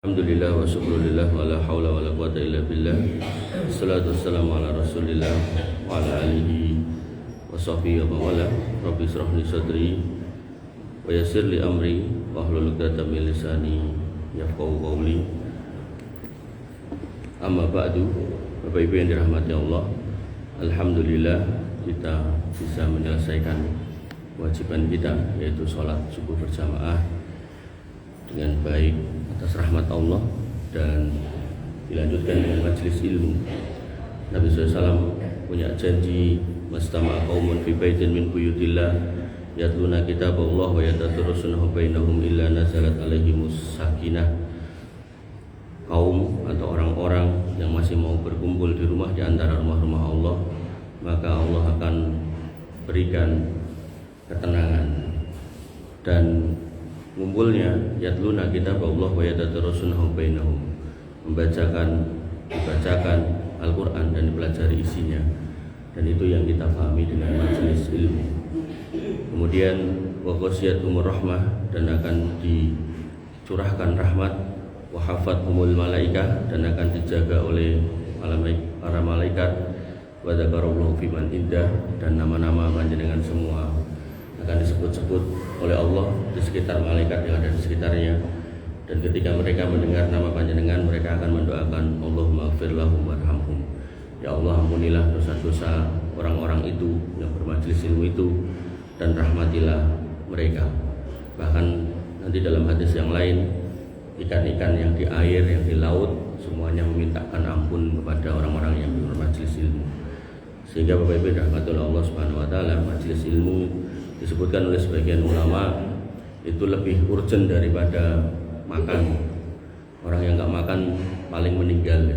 Alhamdulillah wa syukurillah wa la hawla wa la quwata illa billah. Assalatu wassalamu ala rasulillah wa ala alihi wa sahbihi wa mawala. Rabbi israh li sadri wa yassir li amri wa hlul 'uqdatam min lisani yafqahu qawli. Amma ba'du. Bapak Ibu yang dirahmati Allah, alhamdulillah kita bisa menyelesaikan kewajiban kita, yaitu sholat subuh berjamaah dengan baik atas rahmat Allah, dan dilanjutkan dengan majelis ilmu. Nabi SAW punya janji, mastama'a qaumun fi baitin min buyutillah yatluna kitaballah wa yatadarasunahu bainahum illa nazalat alaihimus sakinah. Kaum atau orang-orang yang masih mau berkumpul di rumah di antara rumah-rumah Allah, maka Allah akan berikan ketenangan. Dan ngumpulnya yatluna kitaballah wa yatadarasunahu bainahum, dibacakan Al-Quran dan dipelajari isinya, dan itu yang kita pahami dengan majelis ilmu. Kemudian wa ghasyiatumur rahmah, dan akan dicurahkan rahmat, wa hafathumul malaikah, dan akan dijaga oleh para malaikat, wa dzakarallahu fiman indah, dan nama-nama panjenengan semua akan disebut-sebut oleh Allah di sekitar malaikat yang ada di sekitarnya. Dan ketika mereka mendengar nama panjenengan, mereka akan mendoakan, Allahumma ighfir lahum warhamhum, ya Allah ampunilah dosa-dosa orang-orang itu yang bermajelis ilmu itu, dan rahmatilah mereka. Bahkan nanti dalam hadis yang lain, ikan-ikan yang di air, yang di laut, semuanya memintakan ampun kepada orang-orang yang bermajelis ilmu. Sehingga Bapak Ibu rahmatullah Allah Subhanahu wa taala, majelis ilmu disebutkan oleh sebagian ulama itu lebih urgent daripada makan. Orang yang enggak makan paling meninggal, ya.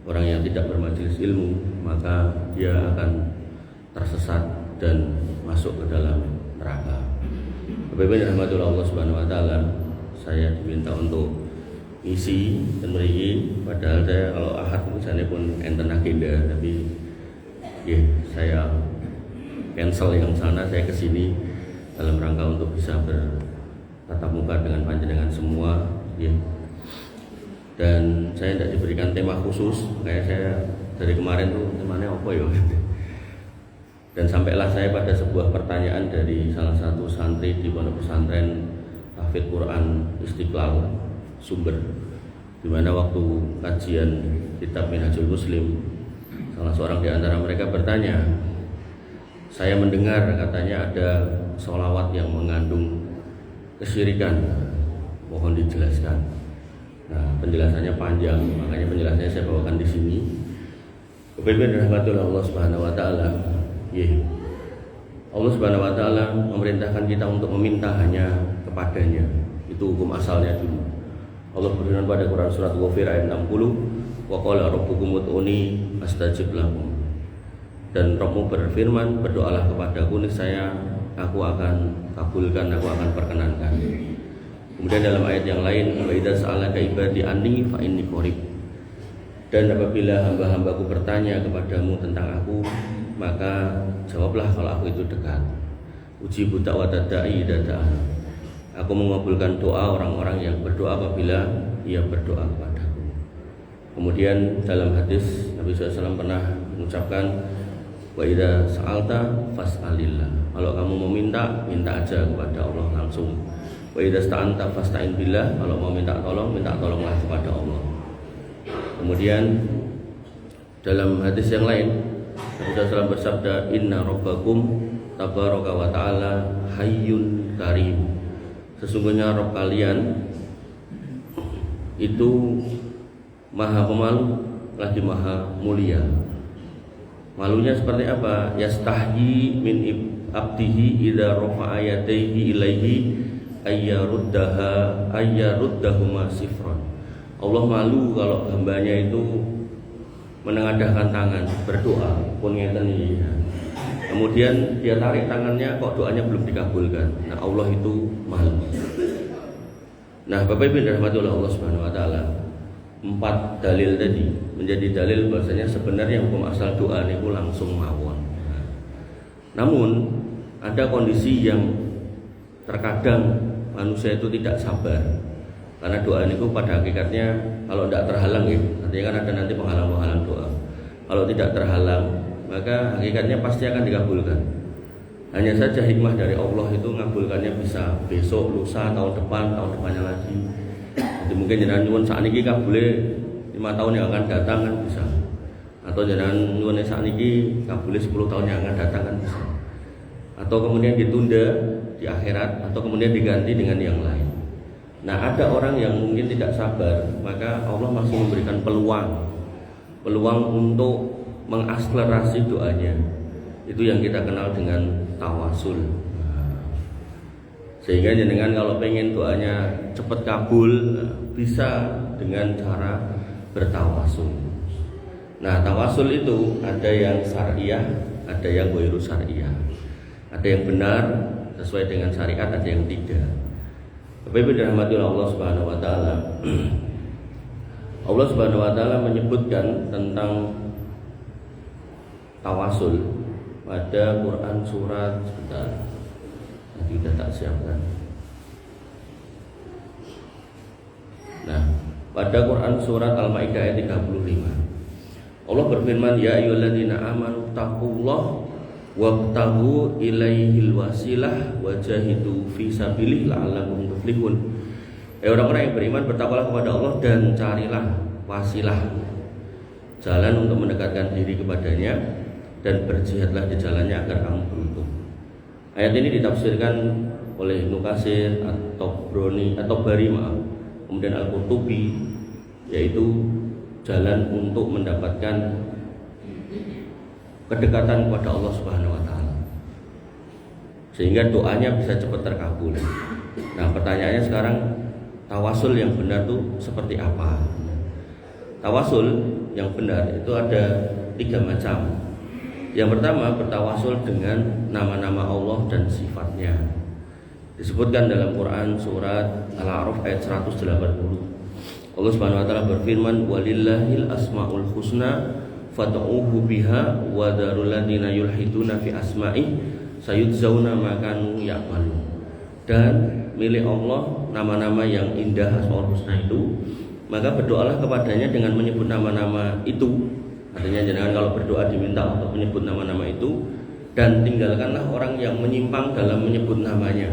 Orang yang tidak bermajelis ilmu, maka dia akan tersesat dan masuk ke dalam neraka. Bapak Ibu rahmatullah Allah Subhanahu wa taala, saya diminta untuk isi dan merigi, padahal saya kalau ahad misalnya pun enten agenda, tapi ya saya cancel yang sana, saya kesini dalam rangka untuk bisa bertatap muka dengan panjenengan semua, ya. Dan saya tidak diberikan tema khusus, kayak saya dari kemarin tuh temanya apa ya. Dan sampailah saya pada sebuah pertanyaan dari salah satu santri di pondok pesantren Tahfidz Quran Istiqlal Sumber, di mana waktu kajian kitab Minhajul Muslim, salah seorang di antara mereka bertanya, saya mendengar katanya ada sholawat yang mengandung kesyirikan, mohon dijelaskan. Nah, penjelasannya panjang, makanya penjelasannya saya bawakan di sini. Kebetulan rahmatullah Allah Subhanahu wa taala. Allah Subhanahu wa taala memerintahkan kita untuk meminta hanya kepadanya. Itu hukum asalnya dulu. Allah berfirman pada Quran surat Ghafir ayat 60, wa qala rabbukum ud'uni astajib lakum. Dan Rabbmu berfirman, berdoalah kepadaku, niscaya aku akan kabulkan, aku akan perkenankan. Kemudian dalam ayat yang lain, wa idza sa'alaka ibadi anni fa inni qarib. Dan apabila hamba-hambaku bertanya kepadamu tentang aku, maka jawablah kalau aku itu dekat. Ujibu da'watad da'i idza da'an. Aku mengabulkan doa orang-orang yang berdoa apabila ia berdoa kepadaku. Kemudian dalam hadis Nabi SAW pernah mengucapkan, wa idza sa'alta fas'alillah. Kalau kamu mau minta, minta aja kepada Allah langsung. Wa idza sta'anta fasta'in billah. Kalau mau minta tolonglah kepada Allah. Kemudian dalam hadis yang lain, Nabi SAW bersabda, inna rabbakum tabaraka wa ta'ala hayyun karim. Sesungguhnya Rabb kalian itu maha pemalu lagi maha mulia. Malunya seperti apa? Yastahyi min abdihi idza rafa'a yadayhi ilaihi ayyaruddahuma sifran. Allah malu kalau hambanya itu menengadahkan tangan berdoa pun ngeten iki. Kemudian dia tarik tangannya, kok doanya belum dikabulkan. Nah, Allah itu malu. Nah, Bapak Ibu rahmatullah Allah Subhanahu wa taala, 4 dalil tadi menjadi dalil bahasanya sebenarnya hukum asal doa itu langsung mawon. Namun ada kondisi yang terkadang manusia itu tidak sabar. Karena doa itu pada hakikatnya kalau tidak terhalang ya, artinya kan ada nanti penghalang-penghalang doa. Kalau tidak terhalang, maka hakikatnya pasti akan dikabulkan. Hanya saja hikmah dari Allah itu ngabulkannya bisa besok, lusa, tahun depannya lagi. Jadi mungkin jenengan nyuwun sakniki kabule 5 tahun yang akan datang kan bisa. Atau jenengan nyuwun sakniki kabule 10 tahun yang akan datang kan bisa. Atau kemudian ditunda di akhirat atau kemudian diganti dengan yang lain. Nah, ada orang yang mungkin tidak sabar, maka Allah masih memberikan peluang untuk mengakselerasi doanya. Itu yang kita kenal dengan tawasul. Sehingga jenengan kalau pengen doanya cepat kabul, bisa dengan cara bertawasul. Nah, tawasul itu ada yang syariah, ada yang ghairu syariah. Ada yang benar sesuai dengan syariat, ada yang tidak. Bapak-Ibu dirahmati Allah Subhanahu wa taala. Allah Subhanahu wa taala menyebutkan tentang tawasul pada Quran surat sebentar. Nanti sudah tak siapkan. Nah, pada Quran surat Al-Maidah ayat 35. Allah berfirman, ya ayyuhalladzina amanu taqullaha wabtaghu ilaihil wasilah wajahidu fi sabilihi la'allakum tuflihun. Orang-orang yang beriman, bertakwalah kepada Allah dan carilah wasilah, jalan untuk mendekatkan diri kepadanya, dan berjihadlah di jalannya agar kamu beruntung. Ayat ini ditafsirkan oleh Ibnu Katsir atau Bari, kemudian Al-Qurtubi, yaitu jalan untuk mendapatkan kedekatan kepada Allah Subhanahu wa taala. Sehingga doanya bisa cepat terkabul. Nah, pertanyaannya sekarang, tawasul yang benar itu seperti apa? Tawasul yang benar itu ada 3 macam. Yang pertama, bertawasul dengan nama-nama Allah dan sifatnya. Disebutkan dalam Quran surat Al-A'raf ayat 180. Allah Subhanahu wa taala berfirman, walillahil asmaul husna fad'uhu biha wa darul ladina yulhiduna fi asma'i sayudzawna ma kanu ya'malun. Dan milik Allah nama-nama yang indah, asmaul husna itu, maka berdoalah kepadanya dengan menyebut nama-nama itu. Artinya jangan kalau berdoa diminta untuk menyebut nama-nama itu, dan tinggalkanlah orang yang menyimpang dalam menyebut namanya.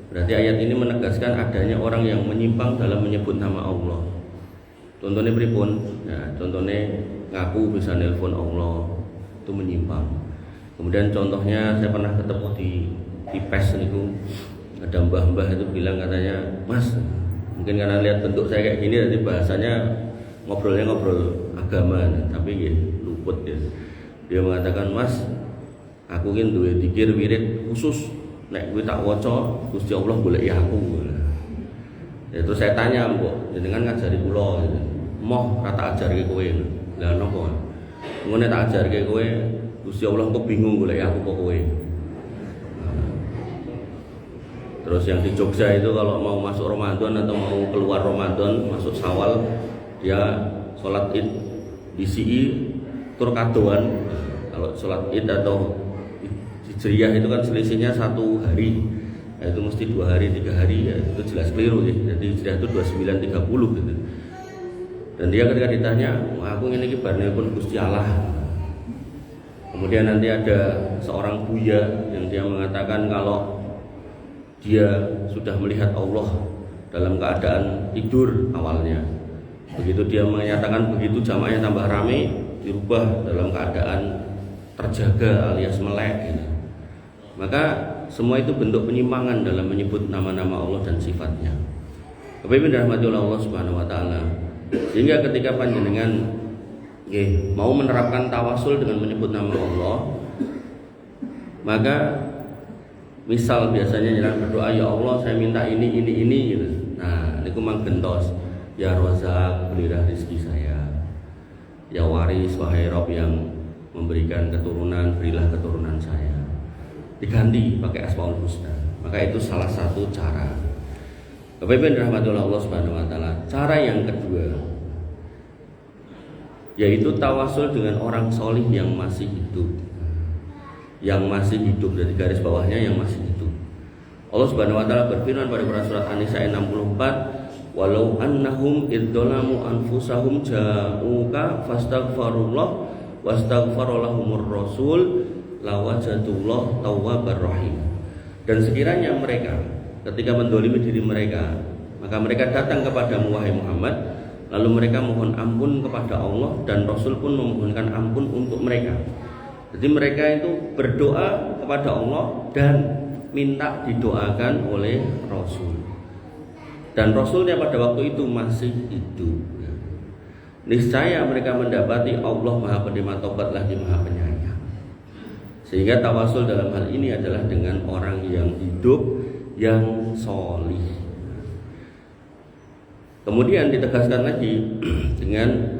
Berarti ayat ini menegaskan adanya orang yang menyimpang dalam menyebut nama Allah. Contohnya pripun? Nah, contohnya ngaku bisa nelpon Allah, itu menyimpang. Kemudian contohnya saya pernah ketemu di PES niku, ada mbah-mbah itu bilang katanya, "Mas, mungkin karena lihat bentuk saya kayak gini, jadi bahasanya ngobrol agama, tapi ya luput ya." Dia mengatakan, "Mas, aku ingin duwe dzikir wirid khusus, nek kuwi tak waca Gusti Allah goleki aku." Ya terus saya tanya, "Mbok, jenengan ngajari kula gitu. Moh kata ajarke kowe." Lah napa? Ngene tak ajarke kowe, Gusti Allah kok bingung goleki aku kok kowe. Terus yang di Jogja itu kalau mau masuk Ramadan atau mau keluar Ramadan, masuk Syawal, dia sholat Id di CI tur kadoan. Kalau sholat Id atau Hijriyah itu kan selisihnya 1 hari. Nah, itu mesti 2 hari, 3 hari, ya itu jelas keliru ya. Jadi Hijriyah itu 29-30 gitu. Dan dia ketika ditanya, aku ini bar nelpon Gusti Allah. Kemudian nanti ada seorang buya yang dia mengatakan kalau dia sudah melihat Allah dalam keadaan tidur awalnya. Begitu dia menyatakan begitu, jamaahnya tambah ramai, dirubah dalam keadaan terjaga alias melek gitu. Maka semua itu bentuk penyimpangan dalam menyebut nama-nama Allah dan sifatnya. Bapak-Ibu dirahmati Allah Subhanahu wa taala. Sehingga ketika panjenengan mau menerapkan tawasul dengan menyebut nama Allah, maka misal biasanya jangan berdoa, ya Allah saya minta ini gitu. Nah, niku mang gentos. Ya Razak, berilah rezeki saya. Ya Waris, wahai Rabb yang memberikan keturunan, berilah keturunan saya. Diganti pakai Asmaul Husna. Maka itu salah satu cara. Bapak Ibu dirahmati Allah Subhanahu wa taala. Cara yang kedua yaitu tawasul dengan orang solih yang masih hidup. Yang masih hidup, dari garis bawahnya yang masih hidup. Allah Subhanahu wa taala berfirman pada Quran surat An-Nisa ayat 64, walau annahum idzalamu anfusahum ja'uka fastaghfirullah wastaghfaralahumur rasul lawajadullah tawwabar rahim. Dan sekiranya mereka ketika mendolimi diri mereka, maka mereka datang kepadamu wahai Muhammad, lalu mereka mohon ampun kepada Allah dan Rasul pun memohonkan ampun untuk mereka. Jadi mereka itu berdoa kepada Allah dan minta didoakan oleh Rasul. Dan Rasulnya pada waktu itu masih hidup. Niscaya mereka mendapati Allah Maha Penerima Taubat lagi Maha Penyayang. Sehingga tawasul dalam hal ini adalah dengan orang yang hidup, yang sholih. Kemudian ditegaskan lagi dengan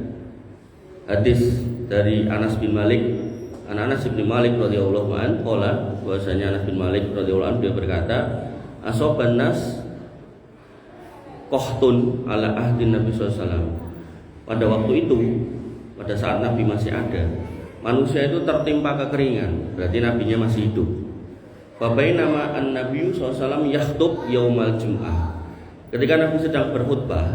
hadis dari Anas bin Malik. Anas bin Malik radhiyallahu anhu qala, bahwasanya Anas bin Malik radhiyallahu anhu dia berkata, asoban nas qahtun ala ahdi Nabi SAW. Pada waktu itu, pada saat Nabi masih ada, manusia itu tertimpa kekeringan, berarti nabinya masih hidup. Fabainama an-nabiyyu SAW yakhtub yaumal jum'ah. Ketika Nabi sedang berkhutbah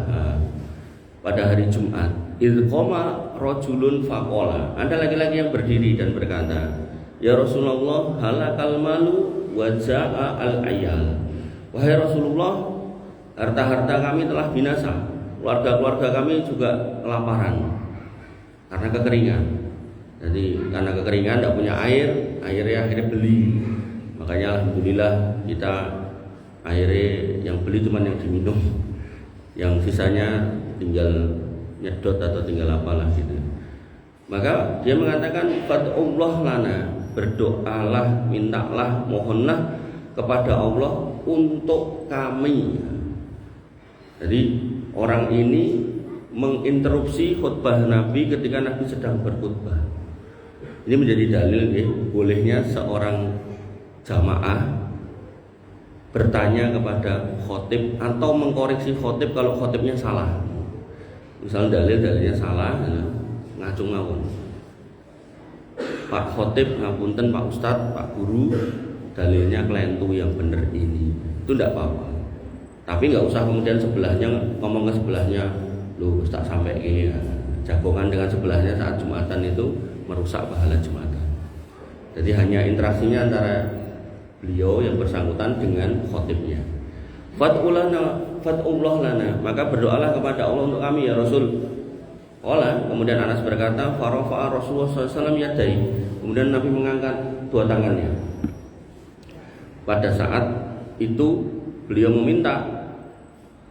pada hari Jumat, idh qama rajulun faqala, ada laki-laki yang berdiri dan berkata, ya Rasulullah, halakal malu wa jaa al-ayal. Wahai Rasulullah, harta-harta kami telah binasa, keluarga-keluarga kami juga kelaparan karena kekeringan. Jadi karena kekeringan tidak punya air, airnya akhirnya beli. Makanya alhamdulillah kita airnya yang beli cuma yang diminum, yang sisanya tinggal nyedot atau tinggal apalah gitu. Maka dia mengatakan fad'ullah lana, berdoalah, mintalah, mohonlah kepada Allah untuk kami. Jadi orang ini menginterupsi khutbah Nabi ketika Nabi sedang berkhutbah. Ini menjadi dalil bolehnya seorang jamaah bertanya kepada khotib atau mengkoreksi khotib kalau khotibnya salah. Misalnya dalilnya salah, ngacung-ngacung. Pak khotib ngapunten, Pak Ustadz, Pak Guru, dalilnya kelentu yang benar ini. Itu tidak apa-apa. Tapi nggak usah kemudian sebelahnya ngomong ke sebelahnya, loh Ustadz sampai gini. Jagongan dengan sebelahnya saat Jumatan itu merusak pahala Jumatan. Jadi hanya interaksinya antara beliau yang bersangkutan dengan khotibnya. Fad'ullah lana, maka berdoalah kepada Allah untuk kami ya Rasul. Kemudian Anas berkata, farafa'a Rasulullah SAW yadai. Kemudian Nabi mengangkat dua tangannya. Pada saat itu beliau meminta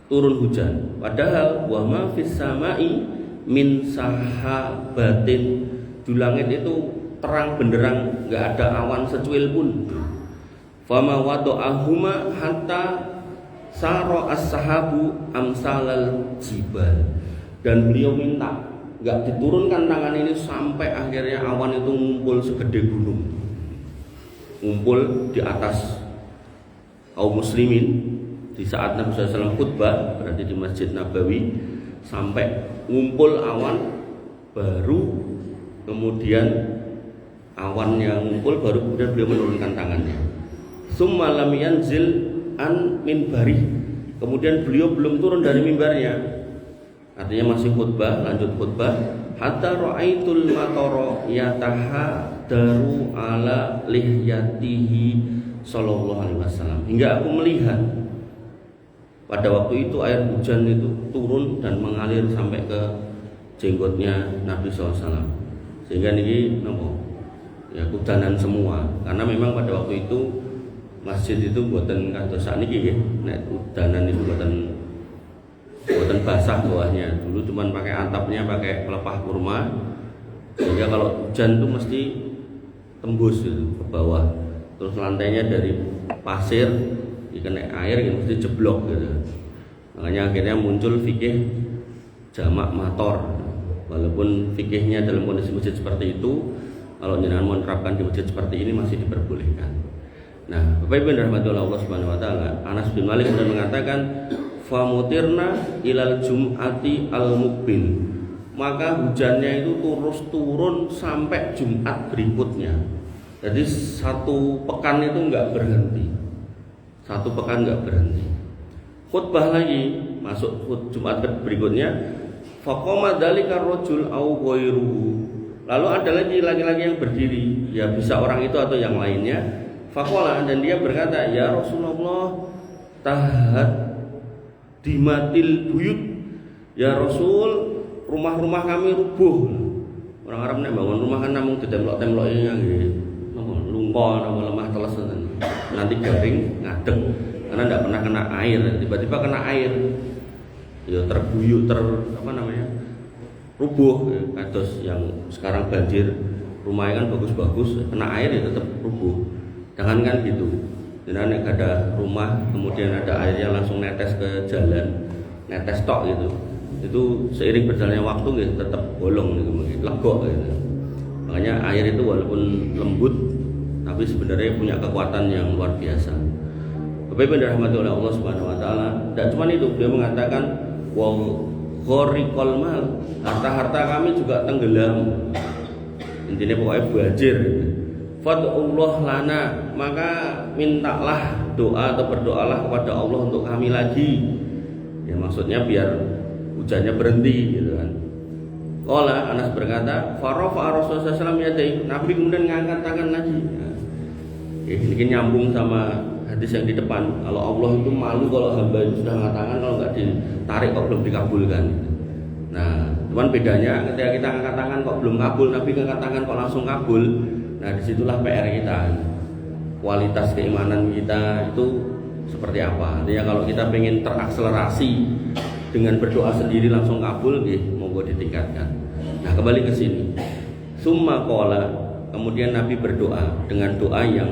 turun hujan. Padahal wa ma fis sama'i min sahabatin, di langit itu terang benderang, enggak ada awan secuil pun. Fama wadu'ahuma hatta saro as-sahabu amsalal jibal. Dan beliau minta enggak diturunkan tangan ini sampai akhirnya awan itu ngumpul segede gunung, ngumpul di atas kaum muslimin di saat Nabi SAW khutbah, berarti di Masjid Nabawi, sampai ngumpul awan, baru kemudian awan yang ngumpul, baru kemudian beliau menurunkan tangannya. Summa lam yanzil an minbari, kemudian beliau belum turun dari mimbarnya, artinya masih khutbah, lanjut khutbah. Hatta ra'aitul matara yatahadaru ala lihyatihi sallallahu alaihi wasallam, hingga aku melihat pada waktu itu air hujan itu turun dan mengalir sampai ke jenggotnya Nabi SAW. Sehingga ini ya kudanan semua, karena memang pada waktu itu masjid itu buatan kados sakniki nggih, nek udanan itu buatan basah bawahnya. Dulu cuman pakai atapnya pakai pelepah kurma, sehingga kalau hujan itu mesti tembus gitu ke bawah. Terus lantainya dari pasir, dikena air yang mesti jeblok gitu. Makanya akhirnya muncul fikih jamak mator. Walaupun fikihnya dalam kondisi masjid seperti itu, kalau jenengan mau menerapkan di masjid seperti ini masih diperbolehkan. Nah, Bapak Ibu yang dirahmati oleh Allah Subhanahu wa taala, Anas bin Malik sudah mengatakan, "Famutirna ilal jum'ati al-muqbil." Maka hujannya itu terus turun sampai Jumat berikutnya. Jadi satu pekan itu enggak berhenti. Satu pekan enggak berhenti. Khutbah lagi masuk Jumat berikutnya, faqama dzalika rajul au ghairuhu. Lalu ada lagi laki-laki yang berdiri, ya bisa orang itu atau yang lainnya. Faqala, dan dia berkata, ya Rasulullah, tahat dimatil buyut. Ya Rasul, rumah-rumah kami rubuh. Orang Arab nek bangun rumah kan namung ditemlok-temloki nggih. Napa lungko napa lemah teles nanti garing ngadeg karena tidak pernah kena air, tiba-tiba kena air. Ya terbuyuk rubuh ya, kados yang sekarang banjir rumahnya kan bagus-bagus kena air ya tetap rubuh. Jangan kan gitu. Jangan ada rumah kemudian ada airnya langsung netes ke jalan, netes tok gitu. Itu seiring berjalannya waktu gitu, tetap bolong gitu, legok gitu. Makanya air itu walaupun lembut tapi sebenarnya punya kekuatan yang luar biasa. Bapak Ibu dirahmati oleh Allah Subhanahu wa taala. Dan cuma itu dia mengatakan wa ghariqal mal, harta-harta kami juga tenggelam. Intinya pokoknya banjir. Fad'ullah lana, maka mintalah doa atau berdoalah kepada Allah untuk kami lagi. Ya maksudnya biar hujannya berhenti gitu kan. Qala Anas berkata, farafa Rasulullah sallallahu alaihi wasallam, Nabi kemudian ngangkat tangan lagi. Ya, ini nyambung sama hadis yang di depan. Kalau Allah itu malu kalau hamba itu sudah angkat tangan, kalau nggak ditarik kok belum dikabulkan. Nah, cuman bedanya ketika kita angkat tangan kok belum kabul, Nabi angkat tangan kok langsung kabul. Nah, disitulah PR kita. Kualitas keimanan kita itu seperti apa? Artinya kalau kita pengen terakselerasi dengan berdoa sendiri langsung kabul, monggo ditingkatkan. Nah, kembali ke sini. Summa qala, kemudian Nabi berdoa dengan doa yang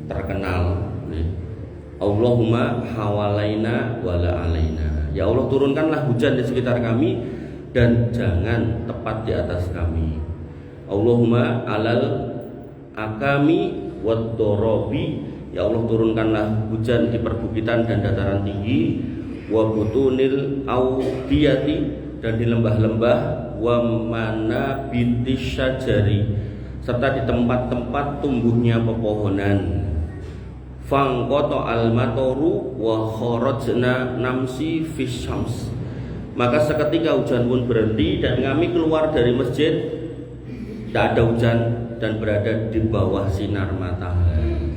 terkenal. Allahumma hawalaina wala alaina. Ya Allah, turunkanlah hujan di sekitar kami dan jangan tepat di atas kami. Allahumma alal akami wad dorobi. Ya Allah, turunkanlah hujan di perbukitan dan dataran tinggi, wa butunil audiyati, dan di lembah-lembah, wa manabitis syajari, serta di tempat-tempat tumbuhnya pepohonan. Fangqata al-matoru wa kharajna namsi fis syams. Maka seketika hujan pun berhenti dan kami keluar dari masjid, tidak ada hujan dan berada di bawah sinar matahari.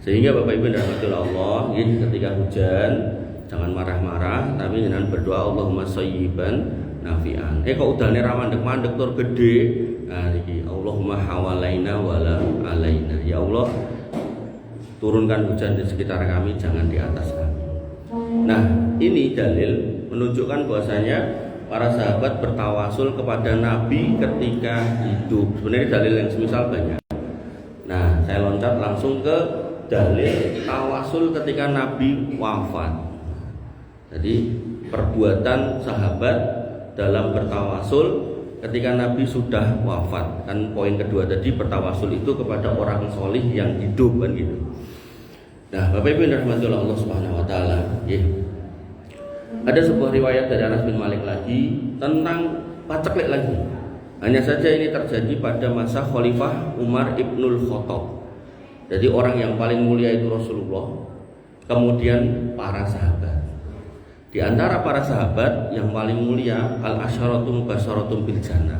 Sehingga Bapak Ibu dirahmati Allah, ketika hujan jangan marah-marah, tapi dengan berdoa Allahumma shayyiban nafi'an. Kok udane ra mandek-mandek tur gede. Nah iki Allahumma hawalaina wala alaina. Ya Allah, turunkan hujan di sekitar kami, jangan di atas kami. Nah, ini dalil menunjukkan bahwasanya para sahabat bertawasul kepada Nabi ketika hidup. Sebenarnya dalil yang semisal banyak. Nah, saya loncat langsung ke dalil tawasul ketika Nabi wafat. Jadi perbuatan sahabat dalam bertawasul ketika Nabi sudah wafat. Kan poin kedua tadi, bertawasul itu kepada orang solih yang hidup kan gitu. Nah, Bapak Ibu yang dirahmati oleh Allah Subhanahu wa taala, ada sebuah riwayat dari Anas bin Malik lagi tentang paceklik lagi. Hanya saja ini terjadi pada masa Khalifah Umar ibnul Khattab. Jadi orang yang paling mulia itu Rasulullah, kemudian para sahabat. Di antara para sahabat yang paling mulia al-asyaratum basyaratum bil jannah,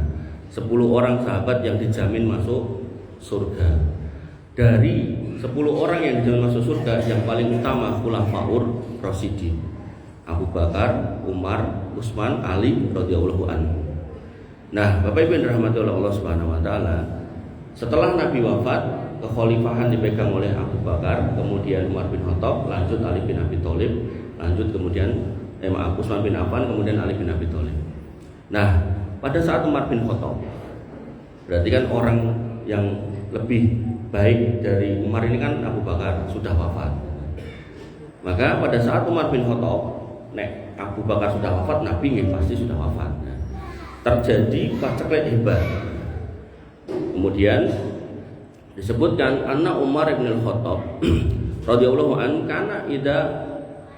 10 orang sahabat yang dijamin masuk surga. Dari 10 orang yang dijamin masuk surga, yang paling utama khulafaur rasyidin, Abu Bakar, Umar, Utsman, Ali radhiyallahu anhu. Nah, Bapak Ibu yang dirahmati oleh Allah Subhanahu wa taala, setelah Nabi wafat, kekhalifahan dipegang oleh Abu Bakar, kemudian Umar bin Khattab, lanjut Ali bin Abi Thalib, lanjut kemudian Utsman bin Affan, kemudian Ali bin Abi Thalib. Nah, pada saat Umar bin Khattab, berarti kan orang yang lebih baik dari Umar ini kan Abu Bakar sudah wafat. Maka pada saat Umar bin Khattab, Abu Bakar sudah wafat, Nabi pasti sudah wafat. Terjadi paceklik hebat. Kemudian disebutkan anak Umar bin Khattab radhiyallahu an kana idza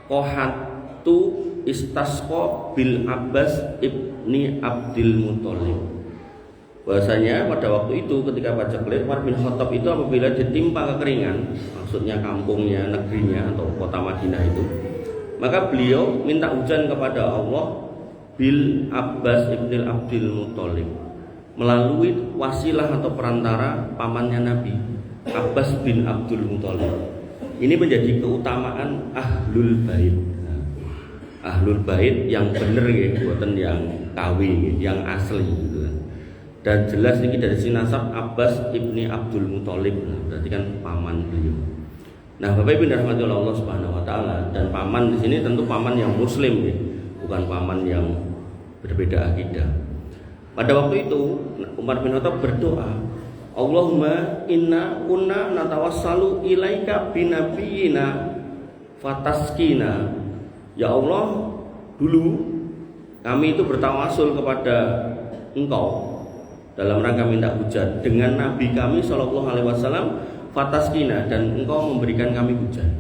qahatu istasqa bil Abbas ibni Abdul Muthalib. Bahwasanya pada waktu itu ketika paceklik, Umar bin Khattab itu apabila ditimpa kekeringan, maksudnya kampungnya, negerinya atau kota Madinah itu Maka beliau minta hujan kepada Allah bil Abbas ibn Abdul Muthalib, melalui wasilah atau perantara pamannya Nabi, Abbas bin Abdul Muthalib. Ini menjadi keutamaan Ahlul Bait. Ahlul Bait yang bener ya, buatan yang KW, yang asli gitu. Dan jelas ini dari sinasab Abbas ibni Abdul Muthalib, berarti kan paman beliau. Nah, Bapak Ibu dirahmati oleh Allah Subhanahu wa taala, dan paman di sini tentu paman yang muslim ya, bukan paman yang berbeda akidah. Pada waktu itu Umar bin Khattab berdoa, Allahumma inna kunna natawassalu ilaika binabiyina fataskina. Ya Allah, dulu kami itu bertawasul kepada Engkau dalam rangka minta hujan dengan Nabi kami sallallahu alaihi wasallam, fataskina, dan Engkau memberikan kami hujan.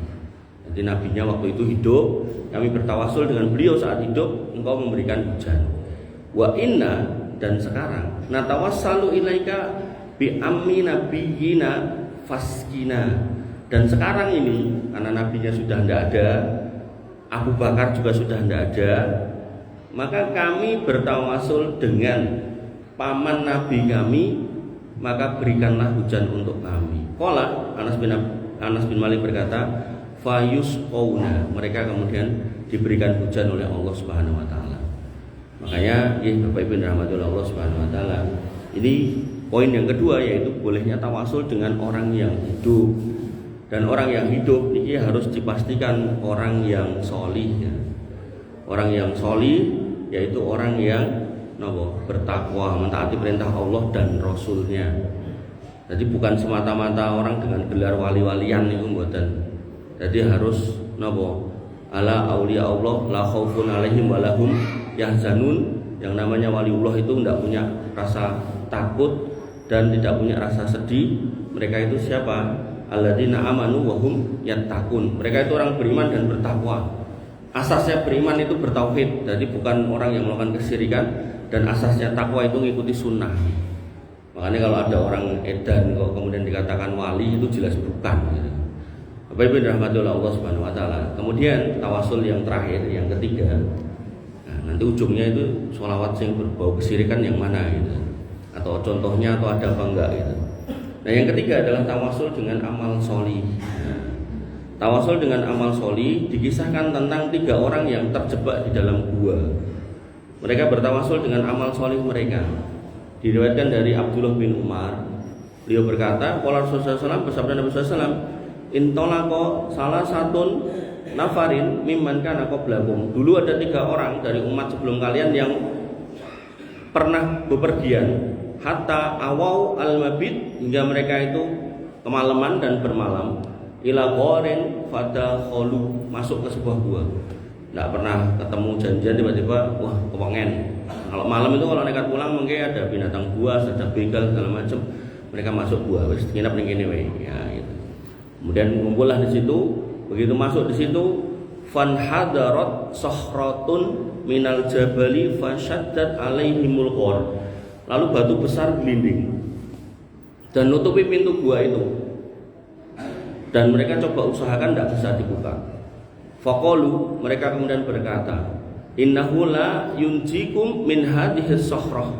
Jadi nabinya waktu itu hidup, kami bertawasul dengan beliau saat hidup, Engkau memberikan hujan. Wa inna, dan sekarang natawassalu ilaika bi ammi nabiyina faskina. Dan sekarang ini karena nabinya sudah tidak ada, Abu Bakar juga sudah tidak ada, maka kami bertawasul dengan paman nabi kami, maka berikanlah hujan untuk kami. Qala Anas bin Malik berkata, fayusqauna, mereka kemudian diberikan hujan oleh Allah Subhanahu wa taala. Makanya ya Bapak Ibu dirahmati oleh Allah Subhanahu wa taala, ini poin yang kedua, yaitu bolehnya tawasul dengan orang yang hidup. Dan orang yang hidup ini harus dipastikan orang yang sholih ya. Orang yang sholih yaitu orang yang bertakwa, mentaati perintah Allah dan Rasulnya. Jadi bukan semata-mata orang dengan gelar wali-walian itu mboten. Jadi harus ala auliya Allah la khaufun alaihim walahum yahzanun. Yang namanya waliullah itu tidak punya rasa takut dan tidak punya rasa sedih. Mereka itu siapa? Alladzina amanu wa hum yattaqun. Mereka itu orang beriman dan bertakwa. Asasnya beriman itu bertauhid, jadi bukan orang yang melakukan kesyirikan, dan asasnya takwa itu mengikuti sunnah. Makanya kalau ada orang edan kok kemudian dikatakan wali, itu jelas bukan gitu. Bapak Ibu dirahmati oleh Allah Subhanahu wa taala. Kemudian tawasul yang terakhir, yang ketiga. Nah, nanti ujungnya itu sholawat yang berbau kesyirikan yang mana gitu. Atau contohnya atau ada apa enggak gitu. Nah, yang ketiga adalah tawasul dengan amal sholih. Tawasul dengan amal sholih dikisahkan tentang 3 orang yang terjebak di dalam gua. Mereka bertawasul dengan amal sholih mereka. Diriwayatkan dari Abdullah bin Umar, beliau berkata, qala Rasulullah SAW, bersabda Nabi SAW, intolako salah satun nafarin mimman kana qablakum. Dulu ada 3 orang dari umat sebelum kalian yang pernah bepergian, hatta awau al-mabit, hingga mereka itu kemalaman dan bermalam, ila gharin fadakhulu, masuk ke sebuah gua. Tidak pernah ketemu janjian, tiba-tiba wah kepengen. Kalau malam itu kalau nekat pulang mungkin ada binatang buas, ada begal segala macam, mereka masuk gua, wis nginep ning kene wae ya gitu. Kemudian ngumpullah di situ. Begitu masuk di situ, fan hadarat sahratun minal jabali fasyaddat alaihimul ghar. Lalu batu besar gelinding dan nutupi pintu gua itu. Dan mereka coba usahakan tidak bisa dibuka. Faqalu, mereka kemudian berkata, innahu la yunjikum min hadhihi sahhrah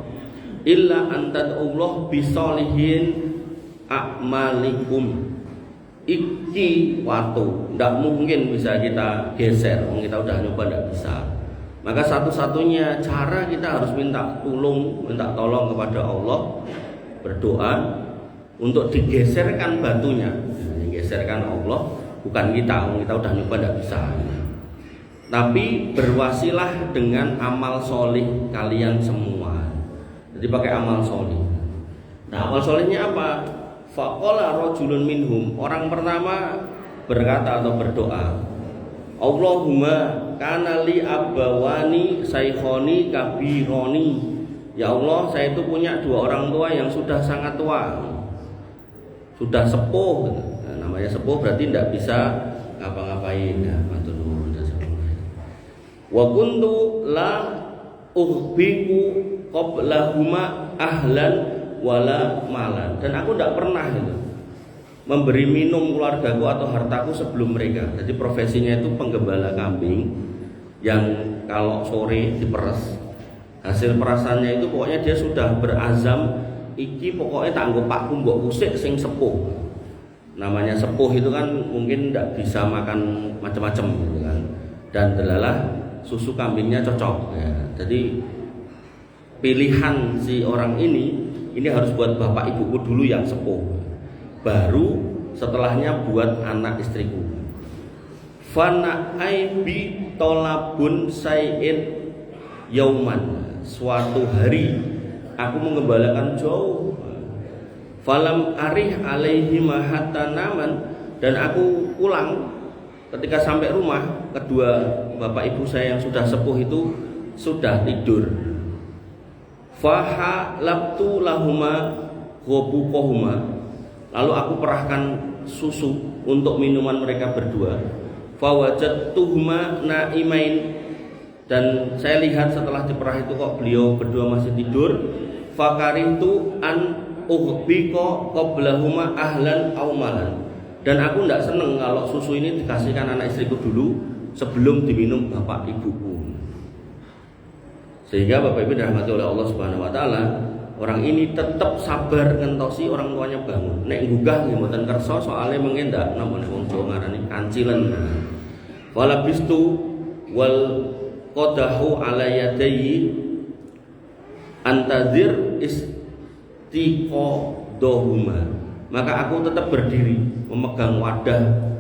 illa an tad'ullah bisolihin a'malikum. Iki watu tidak mungkin bisa kita geser, kita udah nyoba tidak bisa. Maka satu-satunya cara kita harus minta tolong kepada Allah, berdoa untuk digeserkan batunya. Digeserkan Allah, bukan kita udah nyoba tidak bisa. Tapi berwasilah dengan amal solih kalian semua. Jadi pakai amal solih. Nah, amal solihnya apa? Faqala rajulun minhum, orang pertama berkata atau berdoa, Allahumma kana li abawani saykhoni kabironi. Ya Allah, saya itu punya 2 orang tua yang sudah sangat tua, sudah sepuh. Nah, namanya sepuh berarti tidak bisa ngapa-ngapain. Wa kuntu la uhbiku qablahuma ahlan wala malan, dan aku tidak pernah memberi minum keluargaku atau hartaku sebelum mereka. Jadi profesinya itu penggembala kambing yang kalau sore diperes, hasil perasannya itu pokoknya dia sudah berazam, iki pokoknya tak nggo pakku mbok kusik sing sepuh. Namanya sepuh itu kan mungkin tidak bisa makan macam-macam gitu kan. Dan delalah susu kambingnya cocok ya. Jadi pilihan si orang ini harus buat bapak ibuku dulu yang sepuh, baru setelahnya buat anak istriku. Fana aibi tolabun sayin yauman, suatu hari aku mengembalakan jauh. Falam arih alaihi mahatanaman, dan aku pulang ketika sampai rumah, kedua bapak ibu saya yang sudah sepuh itu sudah tidur. Fahalabtu lahuma ghabuqahuma, lalu aku perahkan susu untuk minuman mereka berdua. Fawajadtuhuma naimain, dan saya lihat setelah diperah itu kok beliau berdua masih tidur. Fakaritu an ughbiqa qablahuma ahlan aw malan, dan aku tidak seneng kalau susu ini dikasihkan anak istriku dulu sebelum diminum bapak ibuku. Sehingga bapak ibu dirahmati oleh Allah Subhanahu wa taala, orang ini tetap sabar ngentosi orang tuanya bangun. Nek gugah nggih mboten kersa, soalnya mengendak namung wong Jawa ngarani kancilen. Walabistu wal qadahu ala yadayhi antadzir istiqadahuma, maka aku tetap berdiri memegang wadah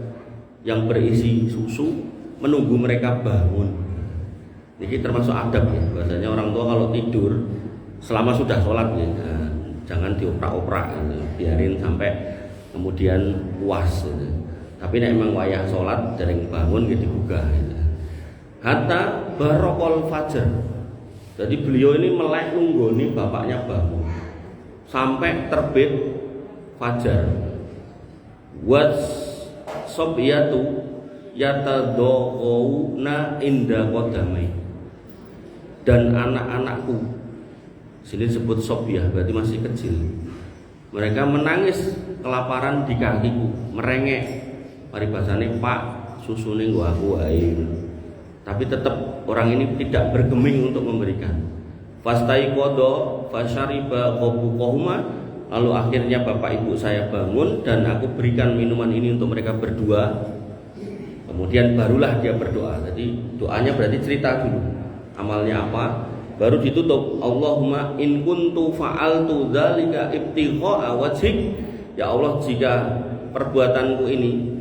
yang berisi susu menunggu mereka bangun. Ini termasuk adab ya, bahasanya orang tua kalau tidur selama sudah sholat ya, jangan dioprak-oprak, biarin sampai kemudian puas gitu. Tapi nek emang wayah sholat dereng bangun gitu digugah gitu. Hatta barokol fajar, jadi beliau ini melek nunggoni bapaknya bangun sampai terbit fajar. Was sobyatu yatadoghauna inda qadamai, dan anak-anakku, sini disebut sobyah berarti masih kecil, mereka menangis kelaparan di kakiku, merengek. Paribasane Pak, susune nggo aku wae. Tapi tetap orang ini tidak bergeming untuk memberikan. Fastaiqadha fasyariba ghabuqahuma, lalu akhirnya bapak ibu saya bangun dan aku berikan minuman ini untuk mereka berdua. Kemudian barulah dia berdoa. Jadi doanya berarti cerita dulu amalnya apa, baru ditutup. Allahumma in kuntu fa'altu dzalika ibtigha'a wajhik, ya Allah, jika perbuatanku ini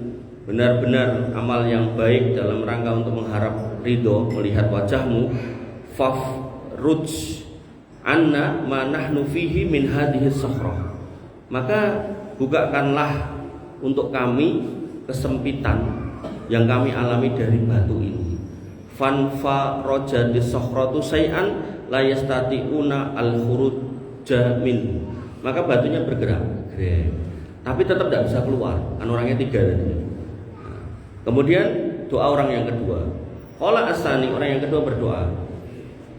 benar-benar amal yang baik dalam rangka untuk mengharap ridho, melihat wajahmu, fafruj anna ma nahnu fihi min hadhihi sakhrah, maka bukakanlah untuk kami kesempitan yang kami alami dari batu ini. Fanfa rojadis sakhratu say'an la yastati'una al-khuruja min, maka batunya bergerak, tapi tetap tidak bisa keluar, kan orangnya tiga tadi. Kemudian doa orang yang kedua, qala asani, orang yang kedua berdoa,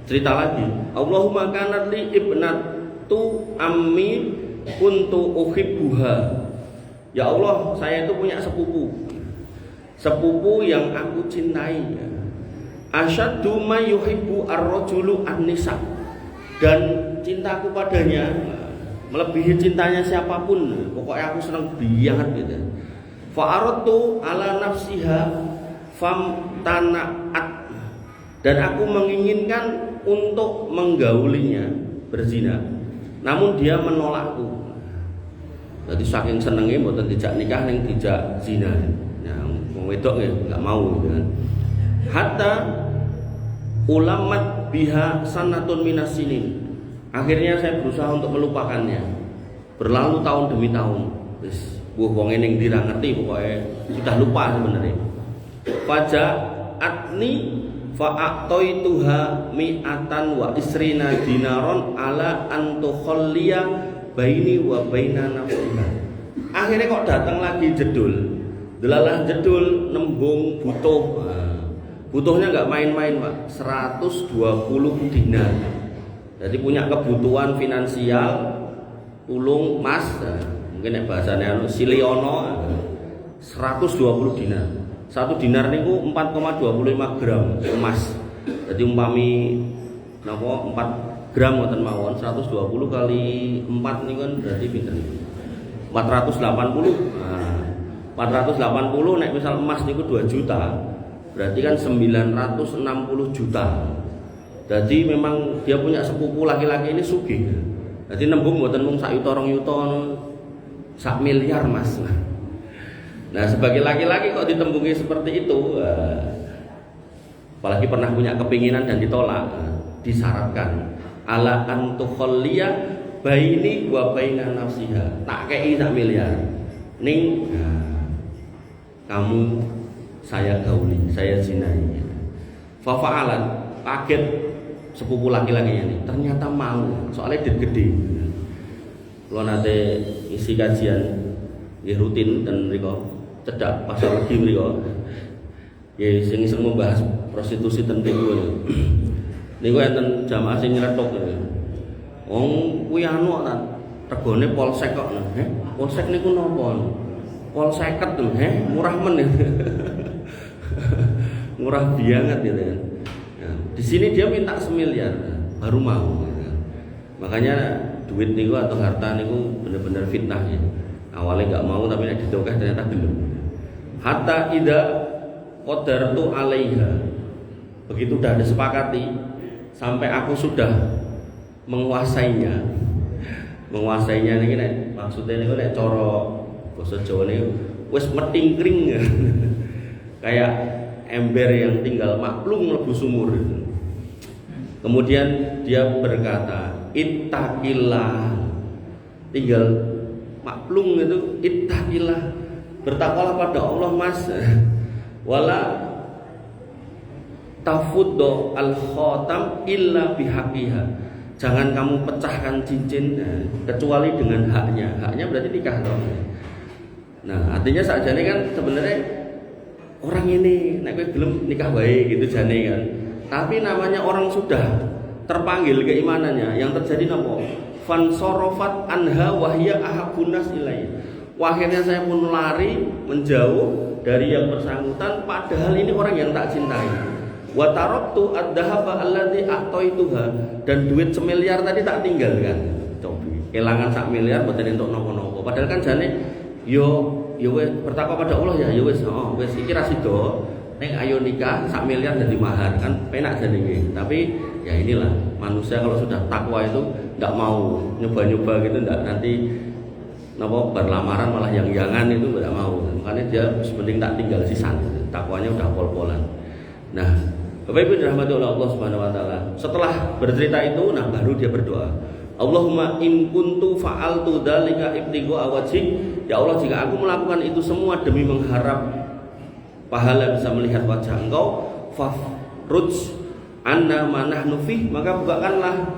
cerita lagi, Allahumma kanat li ibnatu ammi kuntu uhibbuha, ya Allah, saya itu punya sepupu yang aku cintai. Asyaddu ma yuhibbu ar-rajulu an-nisa, dan cintaku padanya melebihi cintanya siapapun, pokoknya aku senang banget gitu. Fa'aradtu ala nafsiha famtana'at, dan aku menginginkan untuk menggaulinya, berzina, namun dia menolakku. Jadi saking senengnya mboten dijak nikah ning dijak zina. Nah, wong wedok nggak mau gitu kan. Hatta ulamat biha sanatun minas sinin, akhirnya saya berusaha untuk melupakannya. Berlalu tahun demi tahun. Wis wong ning ndi ra ngerti, pokoknya sudah lupa sebenarnya. Faja'atni fa'aqtaituha mi'atan wa isrina dinaron ala antukhalliya baini wa baina nafsiha. Akhirnya kok datang lagi jedul. Delalah jedul nembung butuh. Butuhnya nggak main-main Pak, 120 dinar. Jadi punya kebutuhan finansial, tulung mas, Mungkin nek bahasane siliono 120 dinar. 1 dinar niku 4,25 gram emas. Jadi umpami napa 4 gram ngoten mawon 120 kali 4 niku kan berarti pinten? 480. Nah, 480 nek misal emas niku 2 juta, berarti kan 960 juta. Jadi memang dia punya sepupu laki-laki ini sugih. Jadi nembung mboten mung sak yuta rong yuta, sak miliar Mas. Nah, sebagai laki-laki kok ditembungi seperti itu, apalagi pernah punya kepinginan dan ditolak, disyaratkan ala antukhalliya baini wa baina nafsiha, tak kei sak miliar ning kamu saya gauli, saya zinai. Fa fa'alat, kaget sepupu laki-lakinya ini, ternyata mau, soalnya duit gede. Kalau nanti isi kajian ya rutin dan mereka cedak pasar lagi mereka ya sing membahas prostitusi ten niku niku enten jamaah sing nyeletuk wong kuwi anu ta regane polsek kok polsek niku napa pol 50 murah men murah banget gitu kan. Nah, di sini dia minta 1 miliar baru mau gitu kan. Makanya duit niku atau harta niku bener-bener fitnah ya. Awalnya nggak mau tapi nek ditokeh ternyata belum. Hatta idza qadartu 'alaiha. Begitu udah disepakati sampai aku sudah menguasainya. Menguasainya niki nek maksudnya niku nek cara basa Jawa niku wis metingkring. Kayak ember yang tinggal maklum mlebu sumur. Kemudian dia berkata, "Ittaqillah." Tinggal maklum itu ittaqillah, bertakwalah pada Allah Mas. Wala tafuddu al-khatam illa bihaqiha. Jangan kamu pecahkan cincin kecuali dengan haknya. Haknya berarti nikah toh. Nah, artinya sakjane kan sebenarnya orang ini nek kowe gelem nikah wae gitu jane kan. Tapi namanya orang sudah terpanggil keimanannya, yang terjadi napa? Fansorofat anha wahya ahabunas ilai. Akhirnya saya pun lari menjauh dari yang bersangkutan, padahal ini orang yang tak cintai. Wa taraktu ad-dhahaba alladzi a'taituha, dan duit 1 miliar tadi tak tinggalkan. Coba kelangan 1 miliar mboten entuk napa-napa. Padahal kan jane yo wis bertakwa pada Allah ya wis wis iki ra sida. Nek ayo nikah 1 miliar jadi mahar kan penak jadinya. Tapi ya inilah manusia kalau sudah takwa itu nggak mau nyoba-nyoba gitu, nggak nanti napa berlamaran malah yang jangan itu nggak mau. Makanya dia penting tak tinggal sisan. Takwanya udah pol-polan. Nah, Bapak Ibu dirahmati oleh Allah Subhanahu wa taala. Setelah bercerita itu, nah baru dia berdoa. Allahumma in kuntu fa'altu dzalika ibtigha wajhik. Ya Allah, jika aku melakukan itu semua demi mengharap pahala bisa melihat wajah Engkau, fafruj anna ma nahnu fih, maka bukakanlah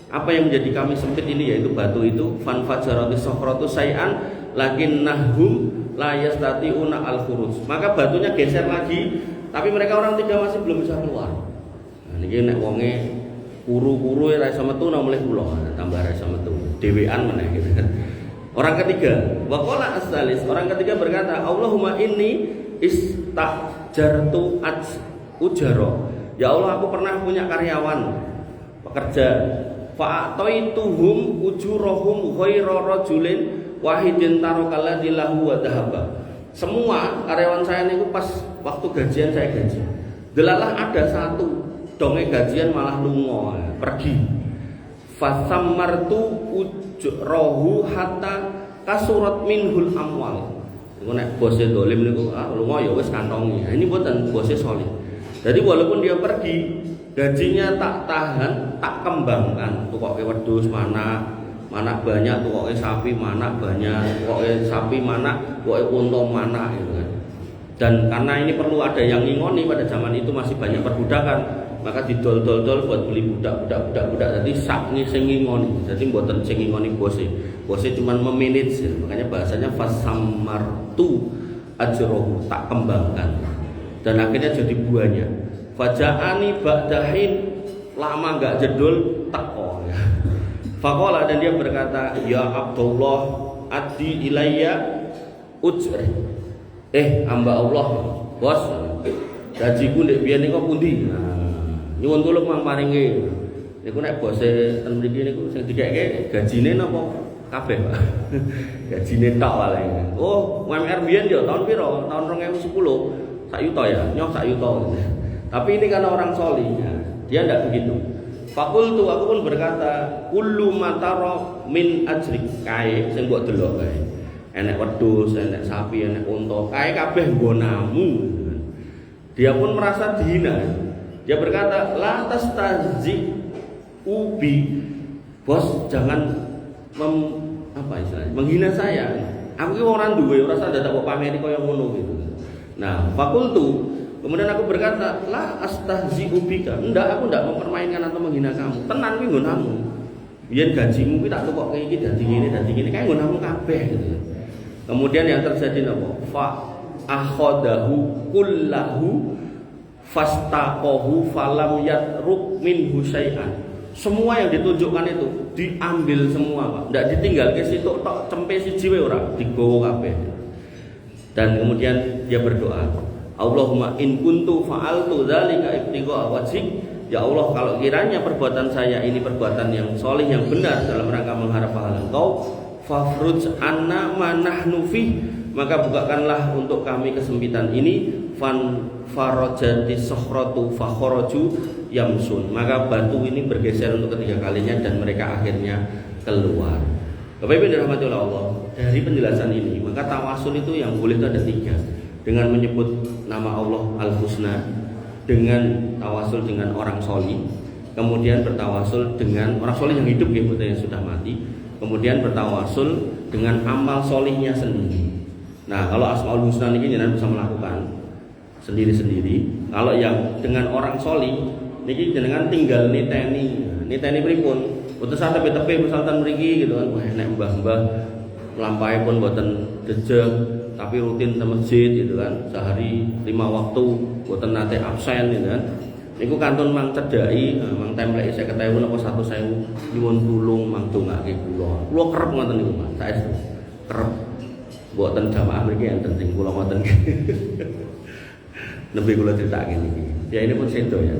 apa yang menjadi kami sempit ini, yaitu batu itu. Fanfajarati sakhratu say'an lakinnahum la yastati'una al-khuruj. Maka batunya geser lagi, tapi mereka orang 3 masih belum bisa keluar. Nah niki nek wonge kuru-kuru ra iso metu nang mulih kula, tambah ra iso metu. Dhewean meneh gitu kan. Orang ketiga, waqala as-salis, orang ketiga berkata, Allahumma inni istajartu ujaro. Ya Allah, aku pernah punya karyawan, pekerja. Fa'ataituhum ujurahum ghaira rajulin wahidin tarokalladzi lahu wa dhahaba. Semua karyawan saya niku pas waktu gajian saya gaji. Delalah ada satu donge gajian malah lunga, pergi. Fasammartu ujrahu hatta kasurat minhul amwal. Niku nek bose dolim niku lunga ya wis kantongi. Nah, ini mboten bose solid. Jadi walaupun dia pergi, gajinya tak tahan, tak kembangkan. Tukoke wedhus mana banyak, tukoke sapi mana banyak, tukoke sapi mana, tukoke unta mana gitu kan. Dan karena ini perlu ada yang ngingoni, pada zaman itu masih banyak perbudakan, maka didol-dol buat beli budak. Jadi sak sing ngingoni. Jadi mboten sing ngingoni bose. Bose cuma memanage, makanya bahasanya fasamartu ajrohu, tak kembangkan. Dan akhirnya jadi buahnya. Faja'ani ba'dahin, lama enggak jedul teko ya. Faqala, dan dia berkata, ya Abdullah, addi ilayya ujri. Hamba Allah, bos. Gajiku ndek biyen niku pundi? Nyuwun tulung mang paringi. Niku nek bose ten mriki niku sing dikeke gajine napa kabeh, Pak? Gajine tok wae. Oh, UMR biyen ya tahun piro? Tahun 2010. 1 juta ya, nyoh 1 juta. Tapi ini karena orang solih, dia tidak begitu. Fakultu, aku pun berkata, kullu mataro min ajrik kae sing mbok delok kae. Enek wedhus, enek sapi, enek unta, kae kabeh nggonamu. Dia pun merasa dihina. Dia berkata, la tastazi ubi. Bos, jangan menghina saya. Aku ki orang duwe, ora usah dadak kok pameri kaya ngono gitu. Nah, fakultu, kemudian aku berkata, la astahzi'u bika. Enggak, aku enggak mempermainkan atau menghina kamu. Tenan kuwi nggonamu. Biyen gajimu kuwi tak tukokke iki dadi ngene, kae nggonamu kabeh gitu. Kemudian yang terjadi napa? Fa akhadahu kullahu fastaqahu falam yatruk minhu syai'an. Semua yang ditunjukkan itu diambil semua, Pak. Enggak ditinggal ke situ tok cempe siji wae ora, digowo kabeh. Dan kemudian dia berdoa, Allahumma in kuntu fa'altu dzalika ibtigha wajhik. Ya Allah, kalau kiranya perbuatan saya ini perbuatan yang soleh, yang benar dalam rangka mengharap pahala Engkau, fafruj anna ma nahnu fi, maka bukakanlah untuk kami kesempitan ini. Fan farajati sakhratu fakharaju yamsun, maka batu ini bergeser untuk ketiga kalinya dan mereka akhirnya keluar. Bapak Ibu dirahmati oleh Allah, dari penjelasan ini maka tawasul itu yang boleh itu ada 3, dengan menyebut nama Allah Al-Husna, dengan tawasul dengan orang solih, kemudian bertawasul dengan orang solih yang hidup gitu, yang sudah mati, kemudian bertawasul dengan amal solihnya sendiri. Nah, kalau Asmaul Husna ini jangan bisa melakukan sendiri-sendiri. Kalau yang dengan orang solih ini jenengan tinggal niteni pripun. Utus tepi-tepi misalkan mriki gitu kan, wah nek mbah-mbah lampahe pun mboten dejeg tapi rutin ke masjid gitu kan, sehari 5 waktu mboten nate absen gitu kan. Niku kantun mang cedhaki, mang templeki 50.000 napa 100.000 nyuwun tulung mang dongake kula. Kula kerep ngoten niku, Mas. Saestu. Kerep. Mboten jamaah mriki enten sing kula ngoten. Nembe kula critakake niki. Ya ini pun sedo ya.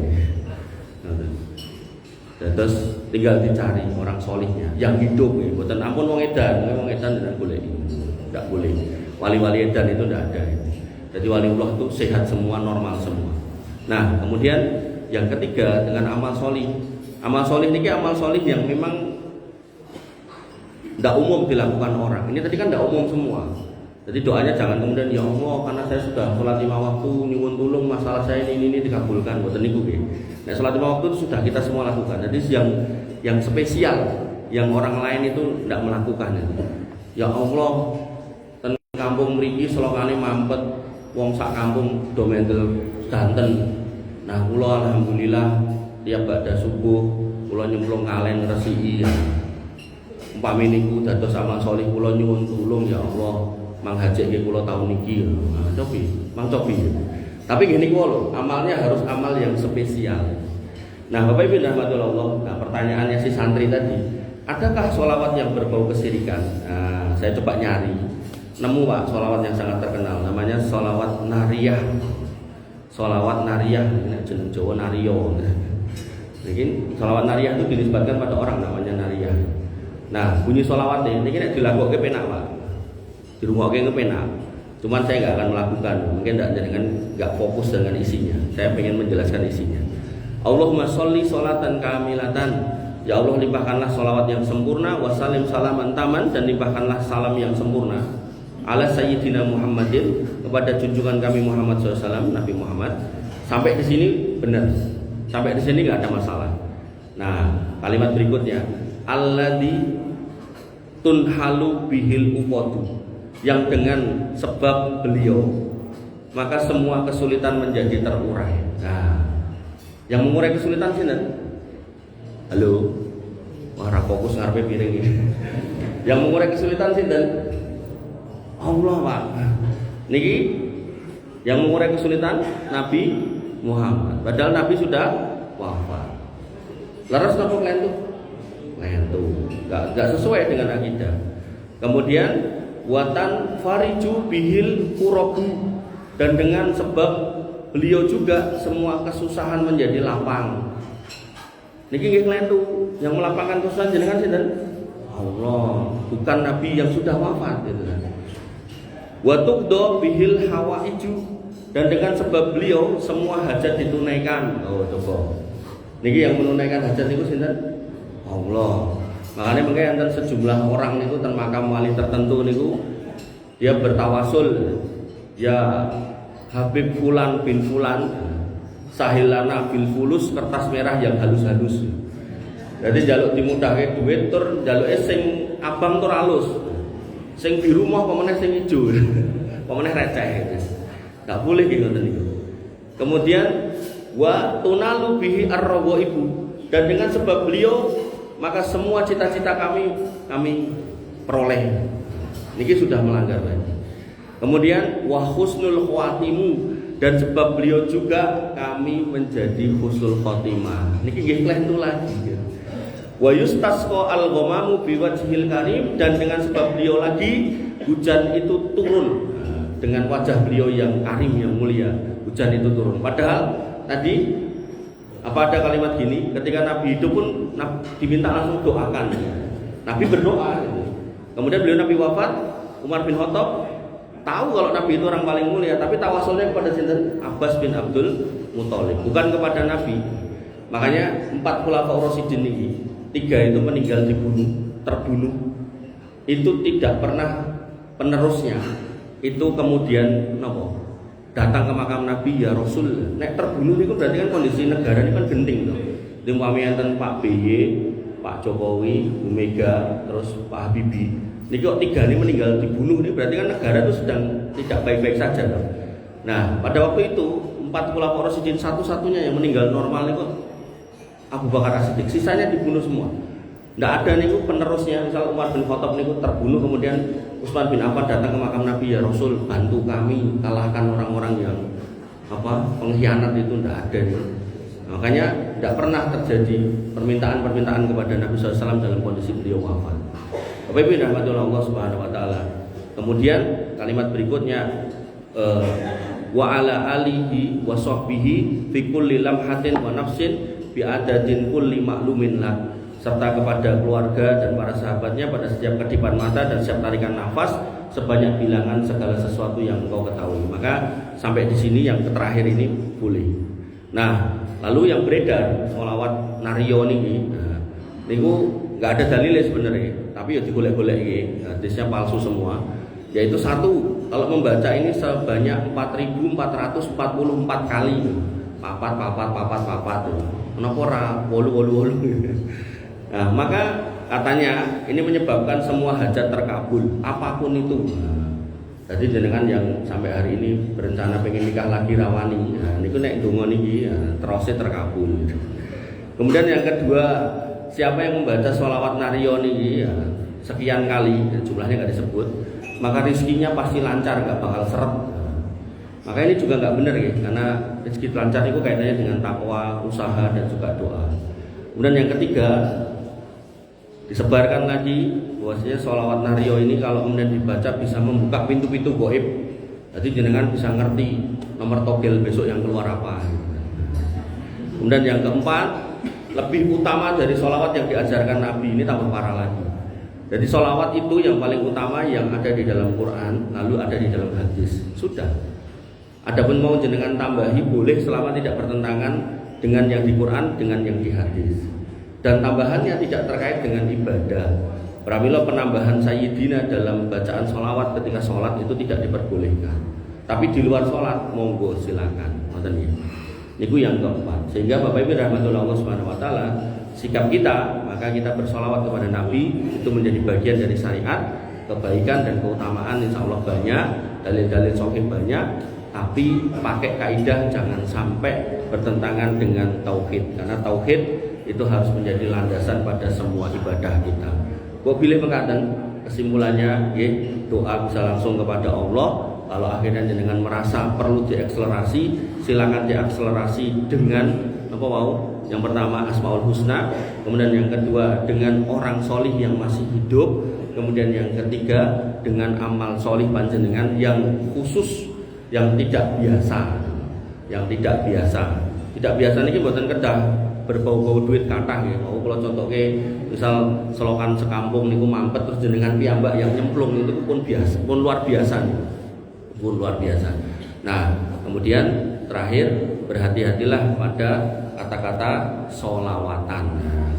Terus tinggal dicari orang solihnya yang hidup ya. Bukan ampun wong edan tidak boleh. Tidak boleh. Wali-wali edan itu tidak ada. Jadi wali Allah itu sehat semua, normal semua. Nah, kemudian yang ketiga dengan amal solih. Amal solih ini amal solih yang memang tidak umum dilakukan orang. Ini tadi kan tidak umum semua. Jadi doanya jangan kemudian ya Allah karena saya sudah sholat 5 waktu nyuwun tulung masalah saya ini dikabulkan. Bukan niku nggih. Nah, sholat 5 waktu itu sudah kita semua lakukan. Jadi yang spesial yang orang lain itu tidak melakukan. Ya Allah, ten kampung mriki selokane mampet wong sak kampung do mendel danten. Nah, kula alhamdulillah tiap badha subuh kula nyemplung ngalen resiki. Umpami niku dados amal saleh kula nyuwun tulung ya Allah, manghajekke kula taun niki. Nah, cobi. Tapi gini lho, amalnya harus amal yang spesial. Nah, Bapak Ibu rahmatullah Allah. Nah, pertanyaannya si santri tadi, adakah sholawat yang berbau kesirikan? Nah, saya coba nyari, nemu Pak sholawat yang sangat terkenal, namanya sholawat nariyah. Sholawat nariyah, ini jeneng Jawa nariyo. Mungkin sholawat nariyah itu dinisbatkan pada orang namanya nariyah. Nah, bunyi sholawat ini nek dilakuke penak Pak. Dirungokke kepenak. Cuman saya nggak akan melakukan, mungkin nggak fokus dengan isinya. Saya pengen menjelaskan isinya. Allahumma sholli sholatan kamilatan. Ya Allah, limpahkanlah sholawat yang sempurna, wassalim salaman taman, dan limpahkanlah salam yang sempurna ala sayyidina Muhammadin, kepada junjungan kami Muhammad SAW, Nabi Muhammad. Sampai di sini benar, sampai di sini nggak ada masalah. Nah, kalimat berikutnya, alladzi tunhalu bihil uqadu, yang dengan sebab beliau maka semua kesulitan menjadi terurai. Nah, yang mengurai kesulitan sinten? Halo. Wah, ra fokus ngarepe piring iki. Yang mengurai kesulitan sinten? Allah, Pak. Niki yang mengurai kesulitan Nabi Muhammad. Padahal Nabi sudah wafat. Laras napa klentu? Klentu. Enggak sesuai dengan akidah. Kemudian watan fariju bihil kurabu, dan dengan sebab beliau juga semua kesusahan menjadi lapang. Niki nggih klentu, yang melapangkan kesusahan jenengan sinten? Allah, bukan nabi yang sudah wafat gitu kan. Wa tuqda bihil hawaiju, dan dengan sebab beliau semua hajat ditunaikan. Oh coba. Niki yang menunaikan hajat niku sinten? Allah. Makanya mungkin enten sejumlah orang niku ten makam wali tertentu niku dia bertawasul, ya Habib Fulan bin Fulan, sahilana bil fulus, kertas merah yang halus-halus. Jadi jaluk dimudahke duit tur jaluke sing abang tur halus. Sing biru mah pemene sing ijo. Pemene receh. Enggak boleh gitu niku. Kemudian wa tunalu bihi ibu, dan dengan sebab beliau maka semua cita-cita kami peroleh. Niki sudah melanggar lagi. Kemudian wa husnul khawatimu, dan sebab beliau juga kami menjadi husnul khotimah. Niki nggih klentu lagi. Wa yustasqa al-ghamamu biwajhil karim, dan dengan sebab beliau lagi hujan itu turun dengan wajah beliau yang karim, yang mulia. Hujan itu turun. Padahal tadi apa ada kalimat gini, ketika Nabi hidup pun diminta langsung doakan. Nabi berdoa gitu. Kemudian beliau Nabi wafat, Umar bin Khattab tahu kalau Nabi itu orang paling mulia, tapi tawasulnya kepada sinten? Abbas bin Abdul Muthalib, bukan kepada Nabi. Makanya 4 khulafaur rasyidin ini, 3 itu meninggal terbunuh. Itu tidak pernah penerusnya. Itu kemudian nopo? Datang ke makam Nabi, ya Rasul. Nek terbunuh itu berarti kan kondisi negara ini kan genting loh. Di enten Pak BY, Pak Jokowi, Bu Mega, terus Pak Habibie. Ini kok 3 ini meninggal dibunuh, ini berarti kan negara itu sedang tidak baik-baik saja loh. Nah, pada waktu itu 4 khulafaur rasyidin satu-satunya yang meninggal normal itu Abu Bakar As-Siddiq, sisanya dibunuh semua. Tidak ada niku penerusnya. Misal Umar bin Khattab niku terbunuh, kemudian Utsman bin Affan datang ke makam Nabi, ya Rasul bantu kami kalahkan orang-orang yang pengkhianat itu. Tidak ada nih. Makanya tidak pernah terjadi permintaan-permintaan kepada Nabi SAW dalam kondisi beliau wafat. Bapak Ibu rahmatullah Allah Subhanahu Wa Taala. Kemudian kalimat berikutnya wa ala alihi wa sahbihi fi kulli lamhatin wa nafsin bi adadin kulli ma'lumin lah, serta kepada keluarga dan para sahabatnya pada setiap kedipan mata dan setiap tarikan nafas sebanyak bilangan segala sesuatu yang engkau ketahui. Maka sampai di sini yang terakhir ini boleh. Nah, lalu yang beredar sholawat nario niki, niku nggak ada dalilnya sebenarnya, tapi ya digolek-golek iki, hadisnya palsu semua. Yaitu satu, kalau membaca ini sebanyak 4.444 kali, papat. Kenapa ora 8. Nah, maka katanya ini menyebabkan semua hajat terkabul, apapun itu. Jadi jenengan yang sampai hari ini berencana pengen nikah lagi rawani, niku nek ndonga niki terusé terkabul. Kemudian yang kedua, siapa yang membaca sholawat nario niki sekian kali, dan jumlahnya nggak disebut, maka rezekinya pasti lancar, nggak bakal seret. Maka ini juga nggak benar ya, karena rezeki lancar itu kaitannya dengan takwa, usaha, dan juga doa. Kemudian yang ketiga, disebarkan lagi bahwasanya sholawat nario ini kalau kemudian dibaca bisa membuka pintu-pintu gaib. Jadi jenengan bisa ngerti nomor togel besok yang keluar apa. Kemudian yang keempat, lebih utama dari sholawat yang diajarkan Nabi ini tambah parah lagi. Jadi sholawat itu yang paling utama yang ada di dalam Quran, lalu ada di dalam hadis. Sudah. Adapun mau jenengan tambahi boleh selama tidak bertentangan dengan yang di Quran, dengan yang di hadis. Dan tambahannya tidak terkait dengan ibadah. Pramila penambahan sayyidina dalam bacaan sholawat ketika sholat itu tidak diperbolehkan. Tapi di luar sholat monggo silakan. Ngoten ya. Niku yang keempat. Sehingga Bapak Ibu rahmatullah Allah Subhanahu Wa Taala, sikap kita, maka kita bersolawat kepada Nabi itu menjadi bagian dari syariat, kebaikan dan keutamaan insya Allah banyak, dalil-dalil sahih banyak. Tapi pakai kaidah jangan sampai bertentangan dengan tauhid, karena tauhid itu harus menjadi landasan pada semua ibadah kita. Kok pilih mengatakan kesimpulannya, doa bisa langsung kepada Allah. Kalau akhirnya dengan merasa perlu diakselerasi, silakan diakselerasi dengan apa mau? Yang pertama Asmaul Husna, kemudian yang kedua dengan orang solih yang masih hidup, kemudian yang ketiga dengan amal solih panjenengan yang khusus, yang tidak biasa. Tidak biasa ini buatan kedah berbau-bau duit kathah nggih. Kalau contohnya misal selokan sekampung niku mampet terus jenengan piyambak yang nyemplung itu pun luar biasa. Nah, kemudian terakhir berhati-hatilah pada kata-kata solawatan.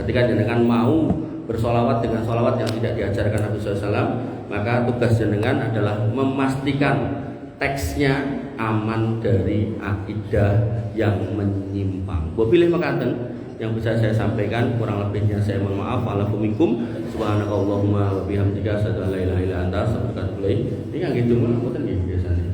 Ketika jenengan mau bersolawat dengan solawat yang tidak diajarkan Nabi SAW, maka tugas jenengan adalah memastikan teksnya aman dari akidah yang menyimpang. Bo pilih makaten yang bisa saya sampaikan, kurang lebihnya saya mohon maaf. Wa'alafu minkum subhanakallahumma wa bihamdika asyhadu an la ilaha illa anta astaghfiruka wa atubu ilaik. Ini yang gitu mboten nggih biasanya.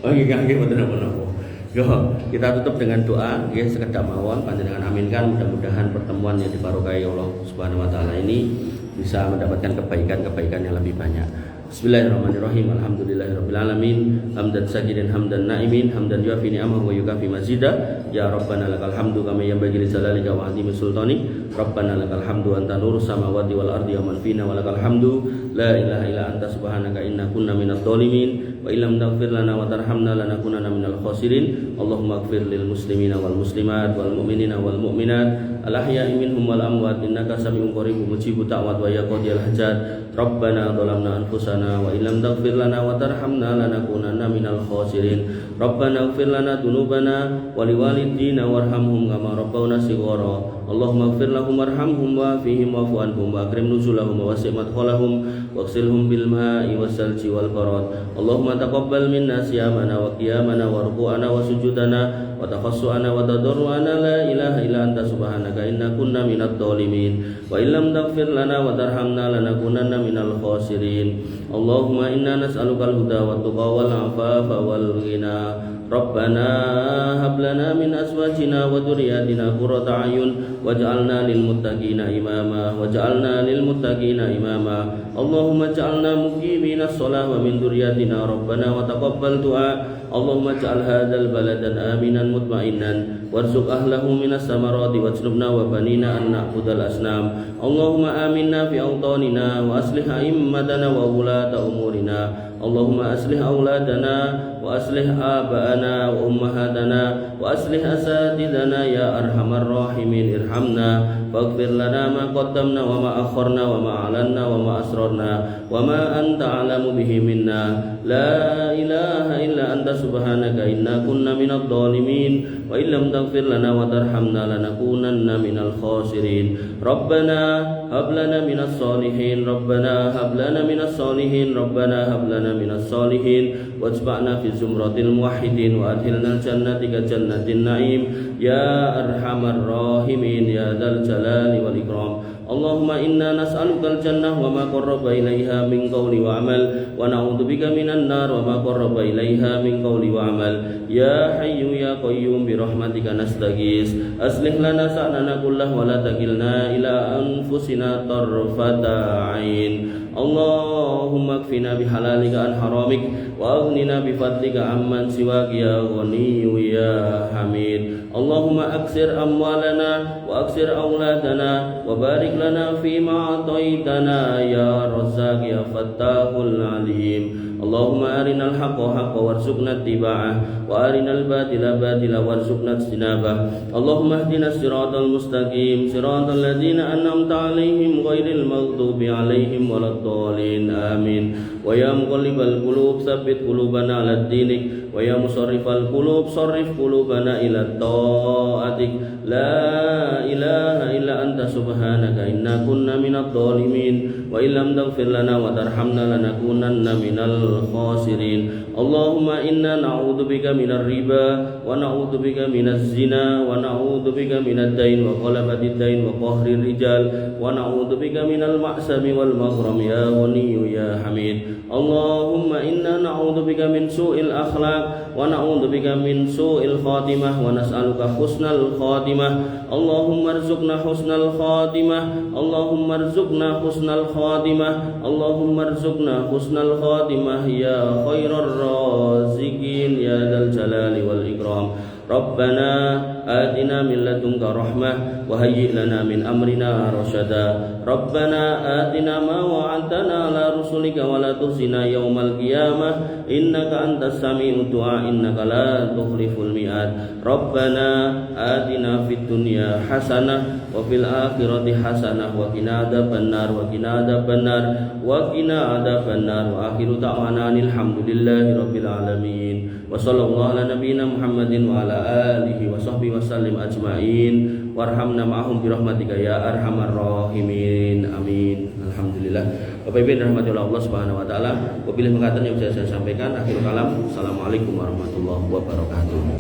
Oh nggih mboten napa-napa. Yo, kita tutup dengan doa nggih sekedap mawon panjenengan aminkan, mudah-mudahan pertemuan yang dibarokahi Allah Subhanahu wa taala ini bisa mendapatkan kebaikan-kebaikan yang lebih banyak. Bismillahirrahmanirrahim. Alhamdulillahirabbil alamin. Hamdan sajidan hamdan naimin, hamdan yuafi ni'amahu wa yukafi mazida. Ya Rabbana lakal hamdu kama yanbaghi li jalalika wa 'azimi sultani. Rabbana lakal hamdu anta nurus samawati wal ardi wa man fina wa lakal hamdu. La ilaha illa anta subhanaka inna kunna minadh dhalimin. Wa illam taghfir lana wa tarhamna lanakunanna minal khasirin. Allahumma ighfir lil muslimina wal muslimat wal mu'minina wal mu'minat al ahya'i minhum wal amwat innaka sami'un qaribun mujibud da'wat wa ya qadiyal hajat. Rabbana dhalamna anfusana wa illam taghfir lana wa tarhamna lanakunanna minal khasirin. Rabbana ighfir lana dzunubana wa liwalidina warhamhum kama rabbawna shighara. Allahumma ighfir lahum warhamhum wa'afihim wa'fu anhum wa akrim nuzulahum wa wasi' madkhalahum waghsilhum bil ma'i wassalji wal barad. Allahumma taqabbal minna siyamana wa qiyamana wa ruku'ana wa sujudana wa tafassu'ana wa tadarru'ana. La ilaha illa anta subhanaka inna kunna minadh dhalimin. Wa illam taghfir lana wa tarhamna lanakunanna minal khasirin. Allahumma inna nas'alukal huda wat tuqa wal 'afafa wal ghina. Rabbana hab lana min azwajina wa dhurriyyatina qurrata a'yun waj'alna lil muttaqina imama Allahumma ij'alna muqiminaz shalah wa min dhurriyyatina rabbana wa taqabbal du'a. Allahumma ij'al hadzal baladan aminan mutma'innan warzuq ahlahu minas samarati wajnubna wa banina an na'budal asnam. Allahumma aminna fi awtanina wa aslih a'immatana wa wulata umurina. Allahumma aslih auladana wa aslih aba'ana wa ummahatana wa aslih asatidana ya arhamar rahimin. Irhamna waghfir lana ma qaddamna wa ma akharna wa ma alanna wa ma asrarna wa ma anta a'lamu bihi minna. La ilaha illa anta subhanaka inna kunna minadh dhalimin. Wa illam taghfir lana wa tarhamna lanakunanna minal khasirin. Rabbana hab lana minas salihin. Rabbana hab lana minas salihin. Rabbana hab lana minas salihin waj'alna fi zumratil muwahhidin wa adkhilna jannati ka jannatin na'im ya arhamar rahimin ya dzal jalali wal ikram. Allahumma inna nas'alukal jannah wa ma qarraba ilaiha min qawli wa amal wa na'udzubika minan nar wa ma qarraba ilaiha min qawli wa amal. Ya hayyu ya qayyum bi rahmatika nastaghis aslih lana sa'nana kullahu wa la takilna ila anfusina tarfata 'ain. Allahumma kfina bihalalika an haramik wa aghnina bifadlika amman siwak ya ghaniyyu ya hamid. Allahumma aksir amwalana wa aksir auladana wa barik lana fima ataitana ya razzaq ya fattahul alim. Allahumma arinal haqqa haqqa warzuqna ittiba'ah wa arinal batila batila warzuqna ijtinabah. Allahumma ihdinas siratal mustaqim siratal ladzina an'amta 'alaihim ghairil maghdubi 'alaihim waladdallin. Amin. Wa ya muqallibal qulub tsabbit qulubana 'ala dinik wa ya musarrifal qulub sarrif qulubana ila ta'atik. La ilaha illa anta subhanaka inna kunna minadh dhalimin. Wa illam taghfir lana wa tarhamna lanakunanna minal khasirin. Allahumma inna na'udzubika minar riba wa na'udzubika minaz zina wa na'udzubika minad dain wa qalabatid dain wa qahrir rijal wa na'udzubika minal ma'sami wal maghram ya ghaniyyu ya hamid. Allahumma inna na'udzubika min su'il akhlaq wa na'udzubika min su'il khatimah wa nas'aluka husnal khatimah. Allahumma arzuqna husnal khatimah. Allahumma arzuqna husnal khatimah. Allahumma arzuqna husnal khatimah ya khairar raziqin ya dzal jalali wal ikram. Rabbana atina min ladunka rahmah wa hayyi' lana min amrina rasyada. Rabbana atina ma wa'adtana ala rusulika wa la tukhzina yaumal qiyamah innaka antas sami'ud du'a innaka la tukhliful mi'ad. Rabbana atina fid dunya hasanah wa fil akhirati hasanah wa qina adzabannar wa qina adzabannar wa qina adzabannar wa akhiru da'wana alhamdulillahi rabbil alamin. Wa sallallahu ala nabiyyina Muhammadin wa ala alihi wa sahbihi wasallim ajma'in. Warhamna ma'ahum birahmatika ya arhamar rahimin. Amin. Alhamdulillah. Bapak Ibu dirahmati Allah Subhanahu wa taala. Wabillahi mengatakan yang bisa saya sampaikan. Akhirul kalam. Assalamualaikum warahmatullahi wabarakatuh.